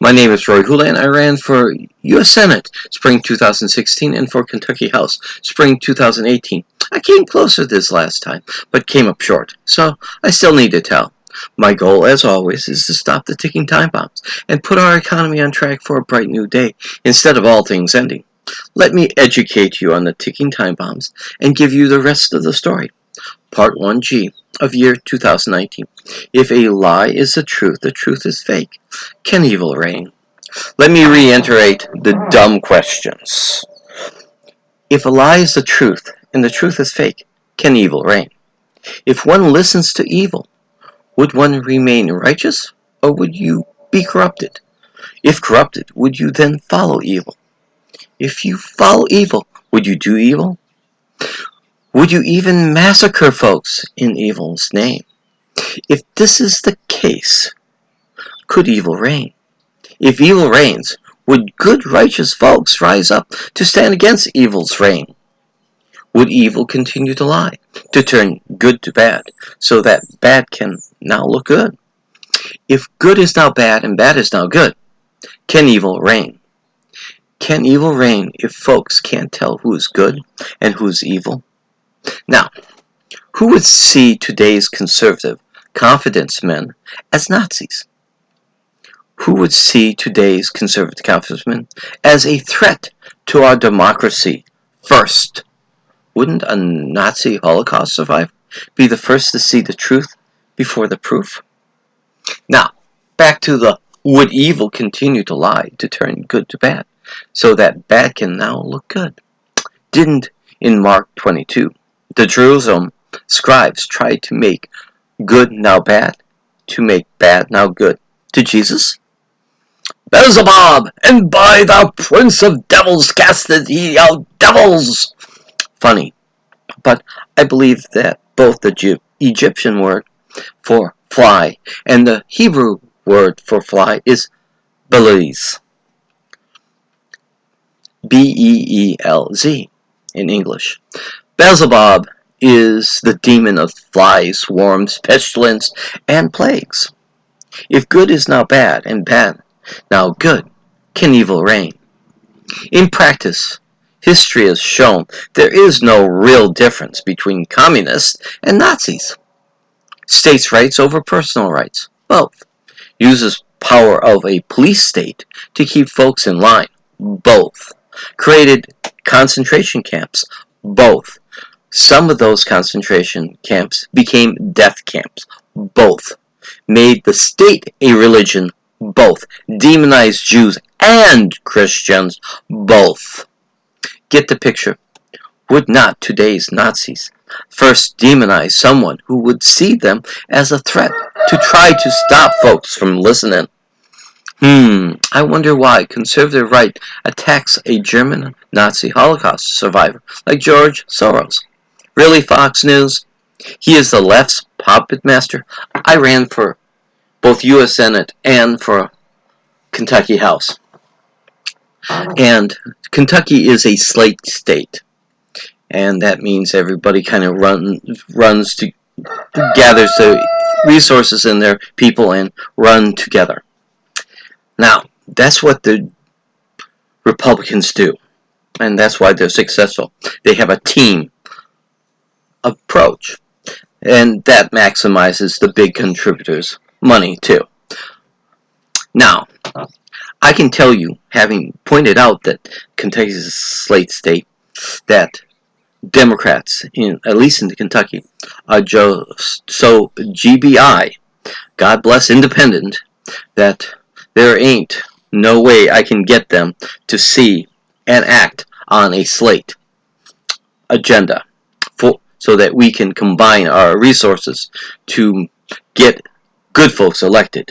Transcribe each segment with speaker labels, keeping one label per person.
Speaker 1: My name is Rory Houlihan. I ran for U.S. Senate spring 2016 and for Kentucky House spring 2018. I came closer this last time, but came up short, so I still need to tell. My goal, as always, is to stop the ticking time bombs and put our economy on track for a bright new day instead of all things ending. Let me educate you on the ticking time bombs and give you the rest of the story. Part 1G of year 2019. If a lie is the truth is fake. Can evil reign? Let me reiterate the dumb questions. If a lie is the truth and the truth is fake, can evil reign? If one listens to evil, would one remain righteous or would you be corrupted? If corrupted, would you then follow evil? If you follow evil, would you do evil? Would you even massacre folks in evil's name? If this is the case, could evil reign? If evil reigns, would good righteous folks rise up to stand against evil's reign? Would evil continue to lie, to turn good to bad, so that bad can now look good? If good is now bad and bad is now good, can evil reign? Can evil reign if folks can't tell who's good and who's evil? Now, who would see today's conservative confidence men as Nazis? Who would see today's conservative confidence men as a threat to our democracy first? Wouldn't a Nazi Holocaust survivor be the first to see the truth before the proof? Now, back to the would evil continue to lie to turn good to bad, so that bad can now look good? Didn't in Mark 22, the Jerusalem scribes try to make good now bad, to make bad now good to Jesus? Beelzebub, and by the prince of devils casteth he out devils! Funny, but I believe that both the Egyptian word for fly and the Hebrew word for fly is Belez. B-E-E-L-Z in English. Beelzebub is the demon of flies, swarms, pestilence, and plagues. If good is now bad and bad now good, can evil reign? In practice, history has shown there is no real difference between communists and Nazis. States' rights over personal rights, both. Uses power of a police state to keep folks in line, both. Created concentration camps, both. Some of those concentration camps became death camps, both. Made the state a religion, both. Demonized Jews and Christians, both. Get the picture. Would not today's Nazis first demonize someone who would see them as a threat to try to stop folks from listening? I wonder why conservative right attacks a German Nazi Holocaust survivor like George Soros. Really, Fox News? He is the left's puppet master. I ran for both U.S. Senate and for Kentucky House. And Kentucky is a slate state. And that means everybody kind of runs to gathers the resources in their people and run together. Now, that's what the Republicans do. And that's why they're successful. They have a team approach. And that maximizes the big contributors' money, too. Now, I can tell you, having pointed out that Kentucky is a slate state, that Democrats, at least in Kentucky, are so GBI, God bless independent, that there ain't no way I can get them to see and act on a slate agenda so that we can combine our resources to get good folks elected.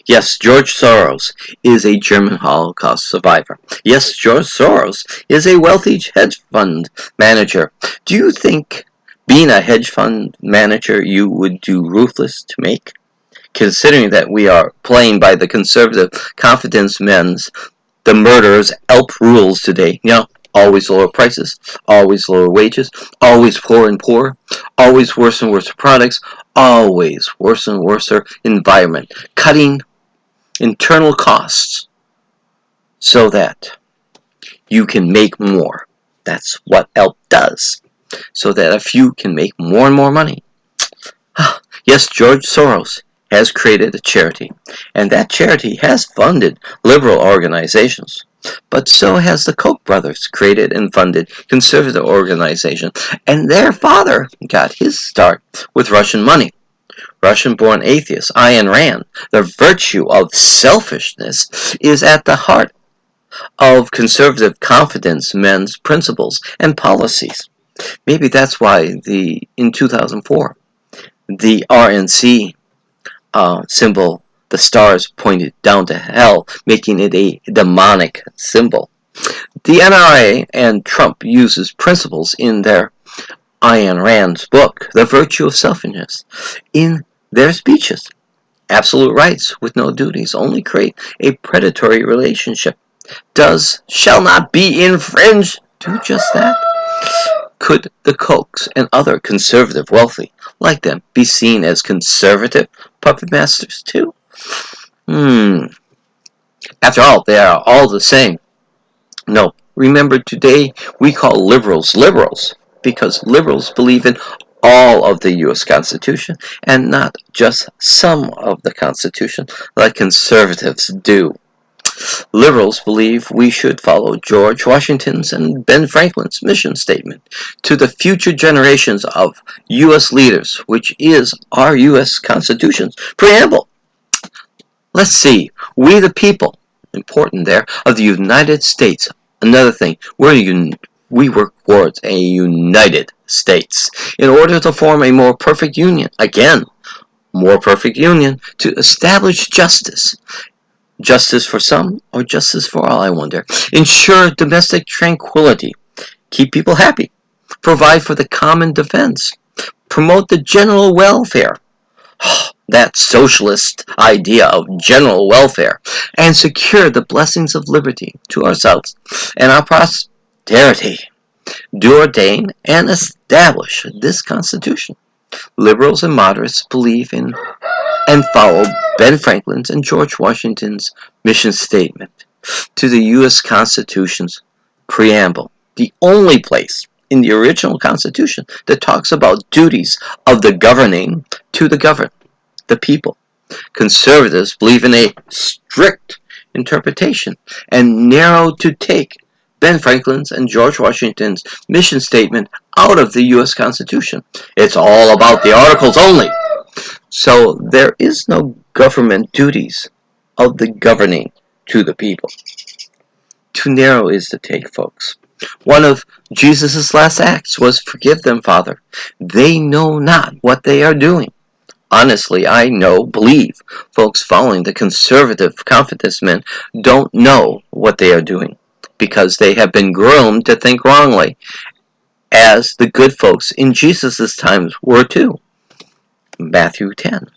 Speaker 1: Yes, George Soros is a German Holocaust survivor. Yes, George Soros is a wealthy hedge fund manager. Do you think being a hedge fund manager you would do ruthless to make? Considering that we are playing by the conservative confidence men's, the murderers' ELP rules today. Always lower prices, always lower wages, always poor and poorer, always worse and worse products, always worse and worse environment. Cutting internal costs so that you can make more. That's what help does. So that a few can make more and more money. Yes, George Soros has created a charity, and that charity has funded liberal organizations. But so has the Koch brothers created and funded conservative organizations, and their father got his start with Russian money. Russian-born atheist Ayn Rand, the virtue of selfishness, is at the heart of conservative confidence men's principles and policies. Maybe that's why in 2004 the RNC symbol, the stars pointed down to hell, making it a demonic symbol. The NRA and Trump uses principles in their Ayn Rand's book, The Virtue of Selfishness, in their speeches. Absolute rights with no duties only create a predatory relationship. Shall not be infringed. Do just that. Could the Kochs and other conservative wealthy like them be seen as conservative puppet masters too? After all, they are all the same. No, remember today we call liberals liberals because liberals believe in all of the U.S. Constitution and not just some of the Constitution like conservatives do. Liberals believe we should follow George Washington's and Ben Franklin's mission statement to the future generations of U.S. leaders, which is our U.S. Constitution's preamble. Let's see. We the people, important there, of the United States. Another thing, we work towards a United States in order to form a more perfect union. Again, more perfect union to establish justice. Justice for some or justice for all, I wonder. Ensure domestic tranquility. Keep people happy. Provide for the common defense. Promote the general welfare. That socialist idea of general welfare. And secure the blessings of liberty to ourselves and our posterity. Do ordain and establish this Constitution. Liberals and moderates believe in and follow Ben Franklin's and George Washington's mission statement to the U.S. Constitution's preamble, the only place in the original Constitution that talks about duties of the governing to the governed, the people. Conservatives believe in a strict interpretation and narrow to take Ben Franklin's and George Washington's mission statement out of the U.S. Constitution. It's all about the articles only. So there is no government duties of the governing to the people. Too narrow is the take, folks. One of Jesus' last acts was, "Forgive them, Father. They know not what they are doing." Honestly, believe folks following the conservative confidence men don't know what they are doing because they have been groomed to think wrongly, as the good folks in Jesus' times were too. Matthew 10.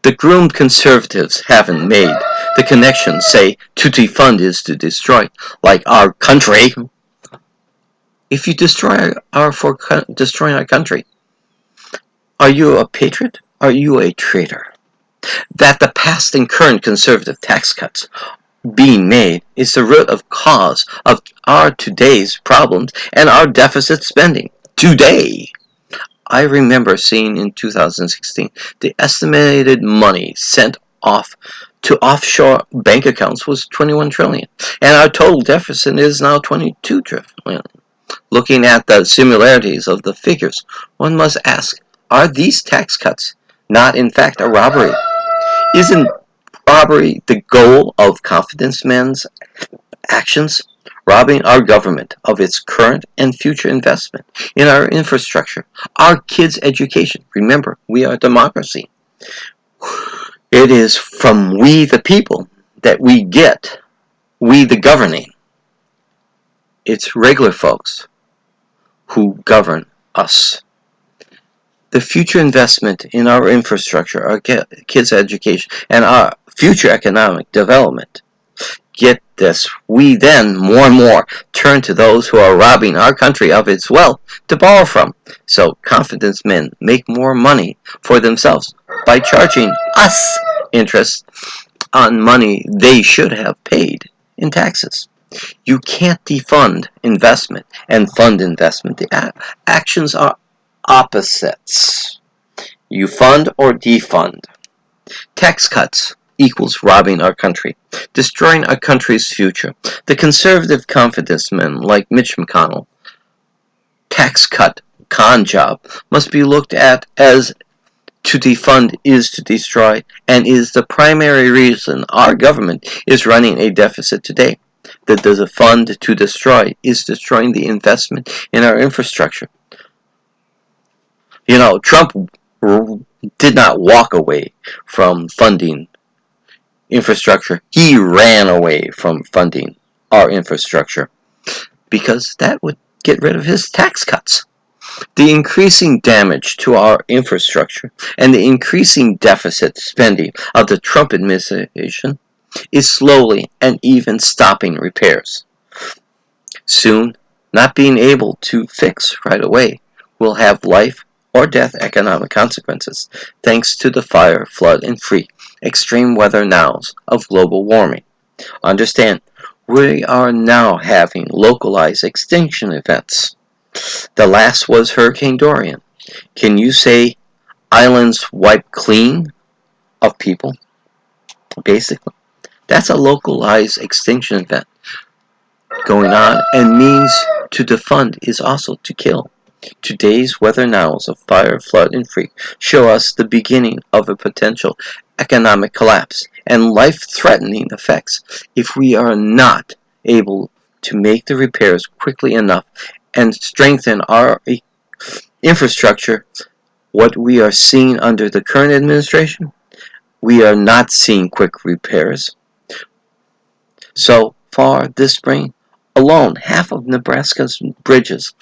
Speaker 1: The groomed conservatives haven't made the connection, say, to defund is to destroy, like our country. If you destroy destroying our country, are you a patriot? Are you a traitor? That the past and current conservative tax cuts being made is the root of cause of our today's problems and our deficit spending. Today, I remember seeing in 2016 the estimated money sent off to offshore bank accounts was $21 trillion, and our total deficit is now $22 trillion. Looking at the similarities of the figures, one must ask, are these tax cuts not in fact a robbery? Isn't robbery the goal of confidence men's actions? Robbing our government of its current and future investment in our infrastructure, our kids' education. Remember, we are a democracy. It is from we the people that we get we the governing. It's regular folks who govern us. The future investment in our infrastructure, our kids' education, and our future economic development. Get this, we then more and more turn to those who are robbing our country of its wealth to borrow from. So confidence men make more money for themselves by charging us interest on money they should have paid in taxes. You can't defund investment and fund investment. The actions are opposites. You fund or defund. Tax cuts equals robbing our country, destroying our country's future. The conservative confidence men like Mitch McConnell, tax cut con job, must be looked at as to defund is to destroy and is the primary reason our government is running a deficit today. That the fund to destroy is destroying the investment in our infrastructure. Trump did not walk away from funding infrastructure. He ran away from funding our infrastructure because that would get rid of his tax cuts. The increasing damage to our infrastructure and the increasing deficit spending of the Trump administration is slowly and even stopping repairs. Soon, not being able to fix right away will have life or death economic consequences thanks to the fire, flood, and freak extreme weather nows of global warming. Understand, we are now having localized extinction events. The last was Hurricane Dorian. Can you say islands wiped clean of people? Basically, that's a localized extinction event going on, and means to defund is also to kill. Today's weather nows of fire, flood, and freak show us the beginning of a potential economic collapse and life-threatening effects if we are not able to make the repairs quickly enough and strengthen our infrastructure. What we are seeing under the current administration, we are not seeing quick repairs. So far this spring alone, half of Nebraska's bridges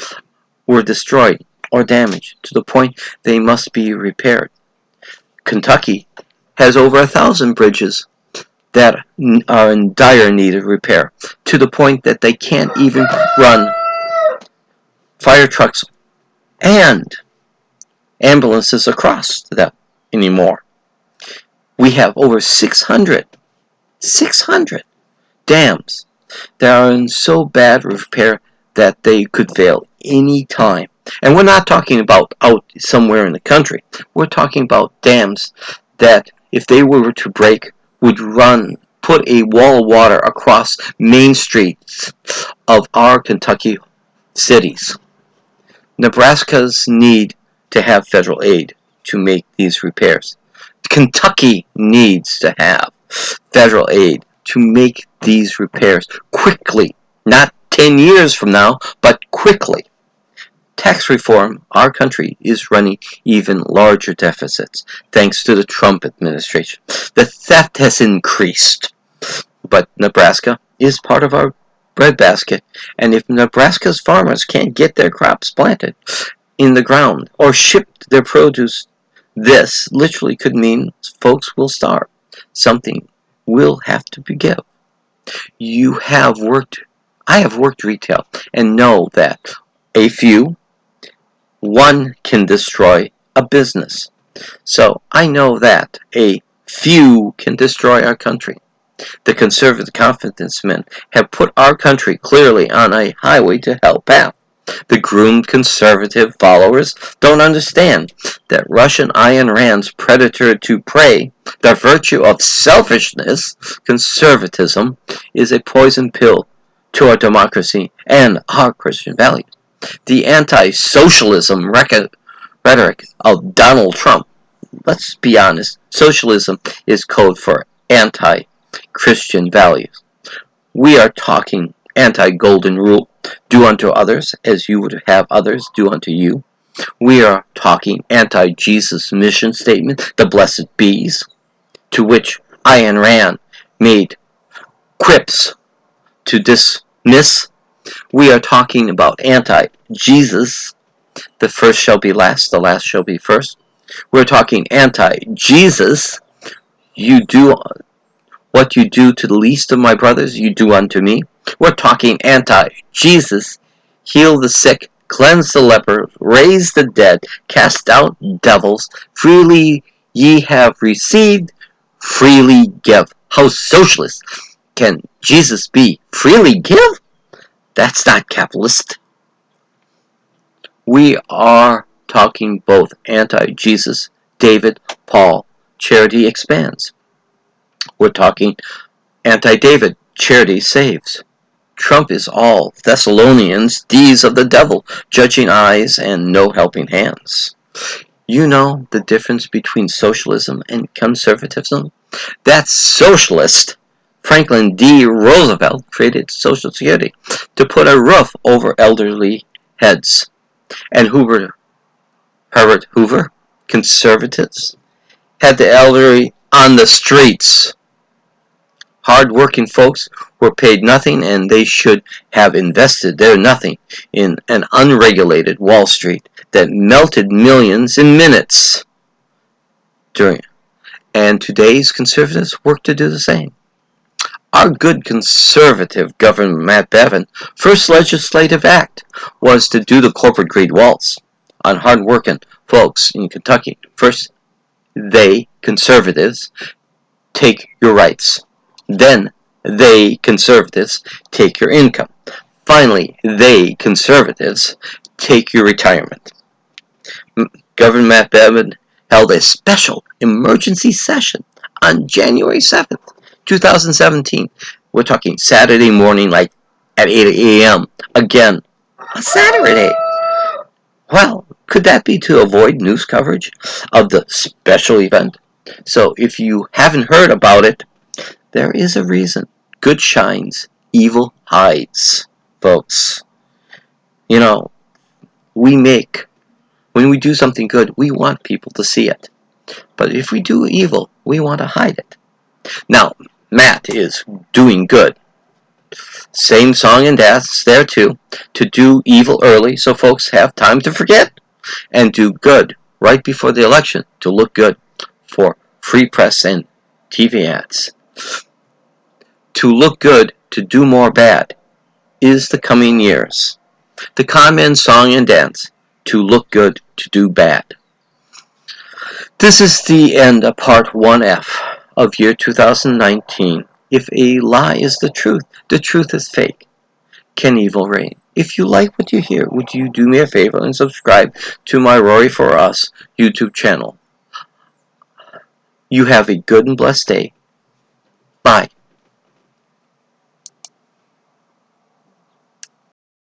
Speaker 1: were destroyed or damaged to the point they must be repaired. Kentucky has over 1,000 bridges that are in dire need of repair, to the point that they can't even run fire trucks and ambulances across them anymore. We have over 600 dams that are in so bad repair that they could fail any time. And we're not talking about out somewhere in the country. We're talking about dams that, if they were to break, would put a wall of water across main streets of our Kentucky cities. Nebraska's need to have federal aid to make these repairs. Kentucky needs to have federal aid to make these repairs quickly, not 10 years from now, but quickly. Tax reform, our country is running even larger deficits thanks to the Trump administration. The theft has increased, but Nebraska is part of our breadbasket, and if Nebraska's farmers can't get their crops planted in the ground or shipped their produce, this literally could mean folks will starve. Something will have to be given. I have worked retail and know that one can destroy a business. So I know that a few can destroy our country. The conservative confidence men have put our country clearly on a highway to hell path. The groomed conservative followers don't understand that Russian Ayn Rand's predator to prey, the virtue of selfishness, conservatism, is a poison pill to our democracy and our Christian values. The anti-socialism rhetoric of Donald Trump, let's be honest, socialism is code for anti-Christian values. We are talking anti-golden rule, do unto others as you would have others do unto you. We are talking anti-Jesus mission statement, the blessed bees, to which Ayn Rand made quips to dismiss. We are talking about anti-Jesus, the first shall be last, the last shall be first. We're talking anti-Jesus, you do what you do to the least of my brothers, you do unto me. We're talking anti-Jesus, heal the sick, cleanse the leper, raise the dead, cast out devils, freely ye have received, freely give. How socialist can Jesus be? Freely give? That's not capitalist. We are talking both anti-Jesus, David, Paul, charity expands. We're talking anti-David, charity saves. Trump is all Thessalonians, D's of the devil, judging eyes and no helping hands. You know the difference between socialism and conservatism? That's socialist. Franklin D. Roosevelt created Social Security to put a roof over elderly heads. And Herbert Hoover, conservatives, had the elderly on the streets. Hard-working folks were paid nothing, and they should have invested their nothing in an unregulated Wall Street that melted millions in minutes. And today's conservatives work to do the same. Our good conservative Governor Matt Bevin first legislative act was to do the corporate greed waltz on hard-working folks in Kentucky. First, they, conservatives, take your rights. Then, they, conservatives, take your income. Finally, they, conservatives, take your retirement. Governor Matt Bevin held a special emergency session on January 7th, 2017. We're talking Saturday morning, like at 8 a.m. Again, a Saturday. Well, could that be to avoid news coverage of the special event? So if you haven't heard about it, there is a reason. Good shines, evil hides, folks. You know, when we do something good, we want people to see it. But if we do evil, we want to hide it. Now, Matt is doing good. Same song and dance there too. To do evil early so folks have time to forget. And do good right before the election to look good for free press and TV ads. To look good to do more bad is the coming years. The con man song and dance. To look good to do bad. This is the end of part 1F of year 2019. If a lie is the truth is fake. Can evil reign? If you like what you hear, would you do me a favor and subscribe to my Rory for Us YouTube channel? You have a good and blessed day. Bye.